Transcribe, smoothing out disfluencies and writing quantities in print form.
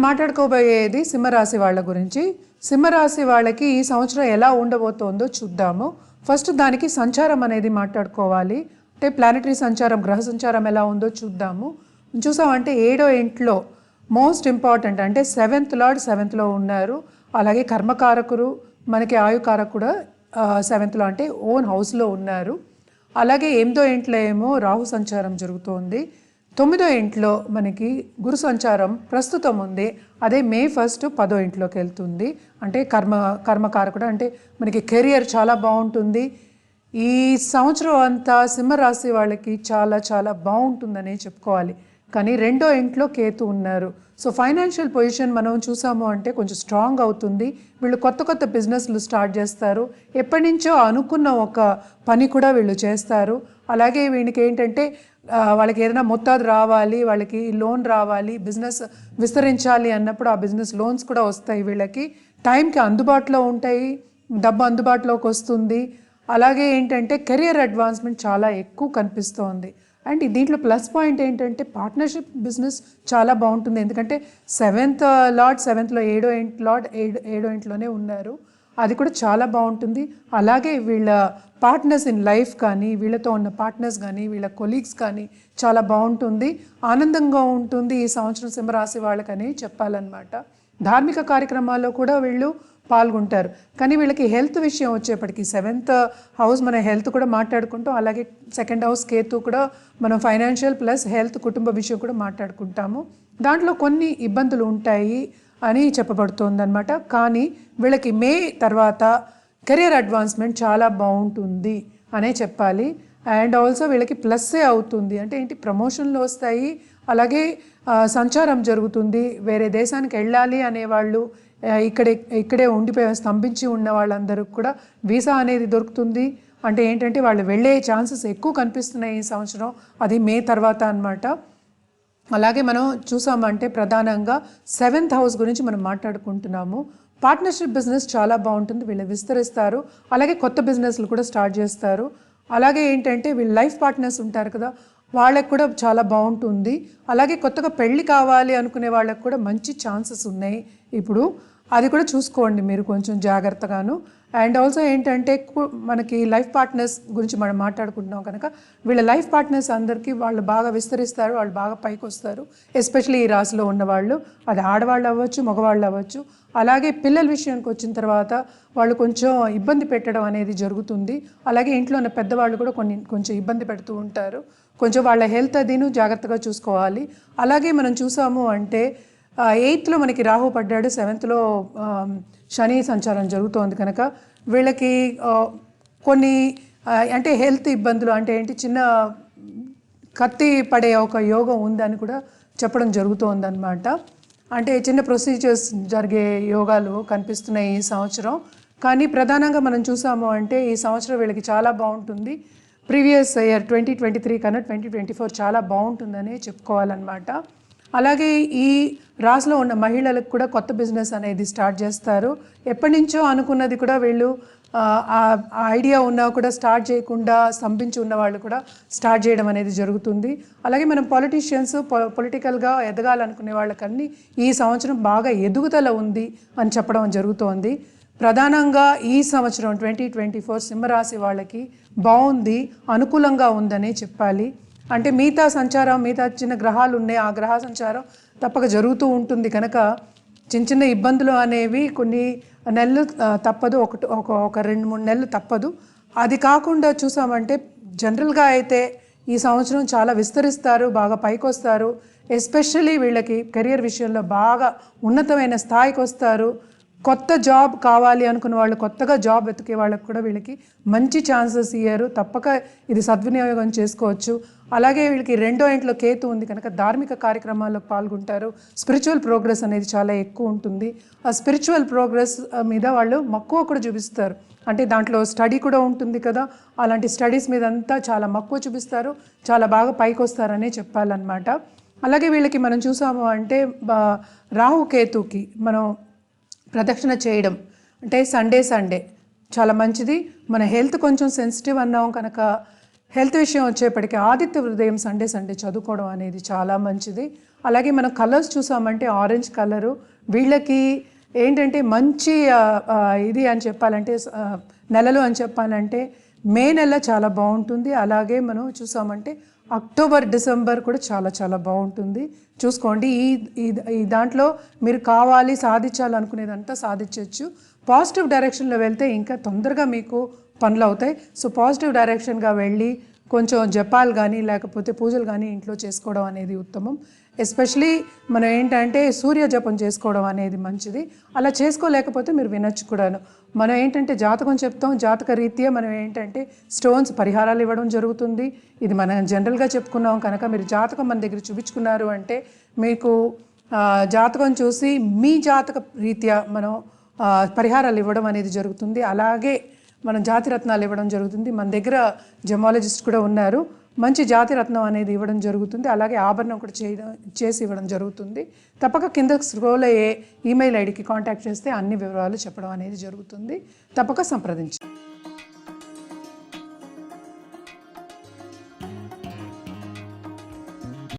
మాట్లాడుకోబోయేది సింహరాశి వాళ్ళ గురించి. సింహరాశి వాళ్ళకి ఈ సంవత్సరం ఎలా ఉండబోతోందో చూద్దాము. ఫస్ట్ దానికి సంచారం అనేది మాట్లాడుకోవాలి. అంటే ప్లానెటరీ సంచారం, గ్రహ సంచారం ఎలా ఉందో చూద్దాము. చూసామంటే 7వ ఇంట్లో మోస్ట్ ఇంపార్టెంట్ అంటే 7th లార్డ్ 7thలో ఉన్నారు. అలాగే కర్మకారకుడు, మనకి ఆయుకారకుడు కూడా 7thలో అంటే ఓన్ హౌస్లో ఉన్నారు. అలాగే 8వ ఇంట్లో ఏమో రాహు సంచారం జరుగుతోంది. 9వ ఇంట్లో మనకి గురు సంచారం ప్రస్తుతం ఉంది. అదే మే 1 10వ ఇంట్లోకి వెళ్తుంది. అంటే కర్మకారకుడు అంటే మనకి కెరియర్ చాలా బాగుంటుంది. ఈ సంవత్సరం అంతా సింహరాశి వాళ్ళకి చాలా చాలా బాగుంటుందనే చెప్పుకోవాలి. కానీ 2వ ఇంట్లో కేతు ఉన్నారు. సో ఫైనాన్షియల్ పొజిషన్ మనం చూసాము అంటే కొంచెం స్ట్రాంగ్ అవుతుంది. వీళ్ళు కొత్త కొత్త బిజినెస్లు స్టార్ట్ చేస్తారు. ఎప్పటి నుంచో అనుకున్న ఒక పని కూడా వీళ్ళు చేస్తారు. అలాగే వీళ్ళకి ఏంటంటే వాళ్ళకి ఏదైనా మొత్తాదు రావాలి, వాళ్ళకి లోన్ రావాలి, బిజినెస్ విస్తరించాలి అన్నప్పుడు ఆ బిజినెస్ లోన్స్ కూడా వస్తాయి. వీళ్ళకి టైంకి అందుబాటులో ఉంటాయి, డబ్బు అందుబాటులోకి వస్తుంది. అలాగే ఏంటంటే కెరియర్ అడ్వాన్స్మెంట్ చాలా ఎక్కువ కనిపిస్తోంది. అండ్ దీంట్లో ప్లస్ పాయింట్ ఏంటంటే పార్ట్నర్షిప్ బిజినెస్ చాలా బాగుంటుంది. ఎందుకంటే 7th లార్డ్ 7thలో 7వ లార్డ్ 7వ ఇంట్లోనే ఉన్నారు. అది కూడా చాలా బాగుంటుంది. అలాగే వీళ్ళ పార్ట్నర్స్ ఇన్ లైఫ్ కానీ, వీళ్ళతో ఉన్న పార్ట్నర్స్ కానీ, వీళ్ళ కొలీగ్స్ కానీ చాలా బాగుంటుంది, ఆనందంగా ఉంటుంది ఈ సంవత్సరం సింహరాశి వాళ్ళకని చెప్పాలన్నమాట. ధార్మిక కార్యక్రమాల్లో కూడా వీళ్ళు పాల్గొంటారు. కానీ వీళ్ళకి హెల్త్ విషయం వచ్చేప్పటికి 7th హౌస్ మన హెల్త్ కూడా మాట్లాడుకుంటాం. అలాగే 2nd హౌస్ కేతు కూడా మనం ఫైనాన్షియల్ ప్లస్ హెల్త్ కుటుంబ విషయం కూడా మాట్లాడుకుంటాము. దాంట్లో కొన్ని ఇబ్బందులు ఉంటాయి అని చెప్పబడుతుంది అనమాట. కానీ వీళ్ళకి మే తర్వాత కెరియర్ అడ్వాన్స్మెంట్ చాలా బాగుంటుంది అనే చెప్పాలి. అండ్ ఆల్సో వీళ్ళకి ప్లస్సే అవుతుంది. అంటే ఏంటి, ప్రమోషన్లు వస్తాయి. అలాగే సంచారం జరుగుతుంది. వేరే దేశానికి వెళ్ళాలి అనేవాళ్ళు, ఇక్కడే ఉండిపోయి స్తంభించి ఉన్న వాళ్ళందరికీ కూడా వీసా అనేది దొరుకుతుంది. అంటే ఏంటంటే వాళ్ళు వెళ్ళే ఛాన్సెస్ ఎక్కువ కనిపిస్తున్నాయి ఈ సంవత్సరం. అది మే తర్వాత అన్నమాట. అలాగే మనం చూసామంటే ప్రధానంగా 7th హౌస్ గురించి మనం మాట్లాడుకుంటున్నాము. పార్ట్నర్షిప్ బిజినెస్ చాలా బాగుంటుంది. వీళ్ళు విస్తరిస్తారు. అలాగే కొత్త బిజినెస్లు కూడా స్టార్ట్ చేస్తారు. అలాగే ఏంటంటే వీళ్ళు లైఫ్ పార్ట్నర్స్ ఉంటారు కదా, వాళ్ళకు కూడా చాలా బాగుంటుంది. అలాగే కొత్తగా పెళ్ళి కావాలి అనుకునే వాళ్ళకు కూడా మంచి ఛాన్సెస్ ఉన్నాయి ఇప్పుడు. అది కూడా చూసుకోండి మీరు కొంచెం జాగ్రత్తగాను. అండ్ ఆల్సో ఏంటంటే మనకి లైఫ్ పార్ట్నర్స్ గురించి మనం మాట్లాడుకుంటున్నాం కనుక వీళ్ళ లైఫ్ పార్ట్నర్స్ అందరికీ వాళ్ళు బాగా విస్తరిస్తారు, వాళ్ళు బాగా పైకి వస్తారు. ఎస్పెషల్లీ ఈ రాశిలో ఉన్నవాళ్ళు, అది ఆడవాళ్ళు అవ్వచ్చు, మగవాళ్ళు అవ్వచ్చు. అలాగే పిల్లల విషయానికి వచ్చిన తర్వాత వాళ్ళు కొంచెం ఇబ్బంది పెట్టడం అనేది జరుగుతుంది. అలాగే ఇంట్లో ఉన్న పెద్దవాళ్ళు కూడా కొంచెం ఇబ్బంది పెడుతూ ఉంటారు. కొంచెం వాళ్ళ హెల్త్ అదిను జాగ్రత్తగా చూసుకోవాలి. అలాగే మనం చూసాము అంటే 8thలో మనకి రాహు పడ్డాడు, 7thలో శని సంచారం జరుగుతోంది కనుక వీళ్ళకి కొన్ని అంటే హెల్త్ ఇబ్బందులు అంటే ఏంటి, చిన్న కత్తి పడే ఒక యోగం ఉందని కూడా చెప్పడం జరుగుతోంది అన్నమాట. అంటే చిన్న ప్రొసీజర్స్ జరిగే యోగాలు కనిపిస్తున్నాయి ఈ సంవత్సరం. కానీ ప్రధానంగా మనం చూసాము అంటే ఈ సంవత్సరం వీళ్ళకి చాలా బాగుంటుంది. ప్రీవియస్ ఇయర్ 2023 కన్నా 2024 చాలా బాగుంటుందని చెప్పుకోవాలన్నమాట. అలాగే ఈ రాశిలో ఉన్న మహిళలకు కూడా కొత్త బిజినెస్ అనేది స్టార్ట్ చేస్తారు. ఎప్పటి నుంచో అనుకున్నది కూడా వీళ్ళు ఆ ఐడియా ఉన్నా కూడా స్టార్ట్ చేయకుండా స్తంభించి ఉన్న వాళ్ళు కూడా స్టార్ట్ చేయడం అనేది జరుగుతుంది. అలాగే మనం పాలిటీషియన్స్ పొలిటికల్గా ఎదగాలనుకునే వాళ్ళకన్నీ ఈ సంవత్సరం బాగా ఎదుగుదల ఉంది అని చెప్పడం జరుగుతోంది. ప్రధానంగా ఈ సంవత్సరం 2024 సింహరాశి వాళ్ళకి బాగుంది, అనుకూలంగా ఉందని చెప్పాలి. అంటే మిగతా సంచారం, మిగతా చిన్న గ్రహాలు ఉన్నాయి, ఆ గ్రహ సంచారం తప్పక జరుగుతూ ఉంటుంది కనుక చిన్న చిన్న ఇబ్బందులు అనేవి కొన్ని నెలలు తప్పదు, ఒక 2-3 నెలలు తప్పదు. అది కాకుండా చూసామంటే జనరల్గా అయితే ఈ సంవత్సరం చాలా విస్తరిస్తారు, బాగా పైకి వస్తారు. ఎస్పెషల్లీ వీళ్ళకి కెరియర్ విషయంలో బాగా ఉన్నతమైన స్థాయికి వస్తారు. కొత్త జాబ్ కావాలి అనుకున్న వాళ్ళు, కొత్తగా జాబ్ వెతికే వాళ్ళకి కూడా వీళ్ళకి మంచి ఛాన్సెస్ ఇయ్యారు. తప్పక ఇది సద్వినియోగం చేసుకోవచ్చు. అలాగే వీళ్ళకి 2వ ఇంట్లో కేతు ఉంది కనుక ధార్మిక కార్యక్రమాల్లో పాల్గొంటారు. స్పిరిచువల్ ప్రోగ్రెస్ అనేది చాలా ఎక్కువ ఉంటుంది. ఆ స్పిరిచువల్ ప్రోగ్రెస్ మీద వాళ్ళు మక్కువ కూడా చూపిస్తారు. అంటే దాంట్లో స్టడీ కూడా ఉంటుంది కదా, అలాంటి స్టడీస్ మీద అంతా చాలా మక్కువ చూపిస్తారు, చాలా బాగా పైకి వస్తారనే చెప్పాలన్నమాట. అలాగే వీళ్ళకి మనం చూసాము అంటే రాహు కేతుకి మనం ప్రదక్షిణ చేయడం అంటే సండే చాలా మంచిది. మన హెల్త్ కొంచెం సెన్సిటివ్ అన్నాం కనుక హెల్త్ విషయం వచ్చేప్పటికి ఆదిత్య హృదయం సండే చదువుకోవడం అనేది చాలా మంచిది. అలాగే మనం కలర్స్ చూసామంటే ఆరెంజ్ కలరు వీళ్ళకి ఏంటంటే మంచి ఇది అని చెప్పాలంటే నెలలు అని చెప్పాలంటే మే నెల చాలా బాగుంటుంది. అలాగే మనం చూసామంటే అక్టోబర్ డిసెంబర్ కూడా చాలా చాలా బాగుంటుంది. చూసుకోండి ఈ దాంట్లో మీరు కావాలి సాధించాలనుకునేదంతా సాధించవచ్చు. పాజిటివ్ డైరెక్షన్లో వెళ్తే ఇంకా తొందరగా మీకు పనులు అవుతాయి. సో పాజిటివ్ డైరెక్షన్గా వెళ్ళి కొంచెం జపాలు కానీ లేకపోతే పూజలు కానీ ఇంట్లో చేసుకోవడం అనేది ఉత్తమం. ఎస్పెషలీ మనం ఏంటంటే సూర్య జపం చేసుకోవడం అనేది మంచిది. అలా చేసుకోలేకపోతే మీరు వినొచ్చు కూడాను. మనం ఏంటంటే జాతకం చెప్తాం, జాతక రీత్యా మనం ఏంటంటే స్టోన్స్ పరిహారాలు ఇవ్వడం జరుగుతుంది. ఇది మనం జనరల్గా చెప్పుకున్నాం కనుక మీరు జాతకం మన దగ్గర చూపించుకున్నారు అంటే మీకు జాతకం చూసి మీ జాతక రీత్యా మనం పరిహారాలు ఇవ్వడం అనేది జరుగుతుంది. అలాగే మనం జాతిరత్నాలు ఇవ్వడం జరుగుతుంది. మన దగ్గర జమాలజిస్ట్ కూడా ఉన్నారు, మంచి జాతిరత్నం అనేది ఇవ్వడం జరుగుతుంది. అలాగే ఆభరణం కూడా చేసి ఇవ్వడం జరుగుతుంది. తప్పక కింద స్క్రోల్ అయ్యే ఈమెయిల్ ఐడికి కాంటాక్ట్ చేస్తే అన్ని వివరాలు చెప్పడం అనేది జరుగుతుంది. తప్పక సంప్రదించండి.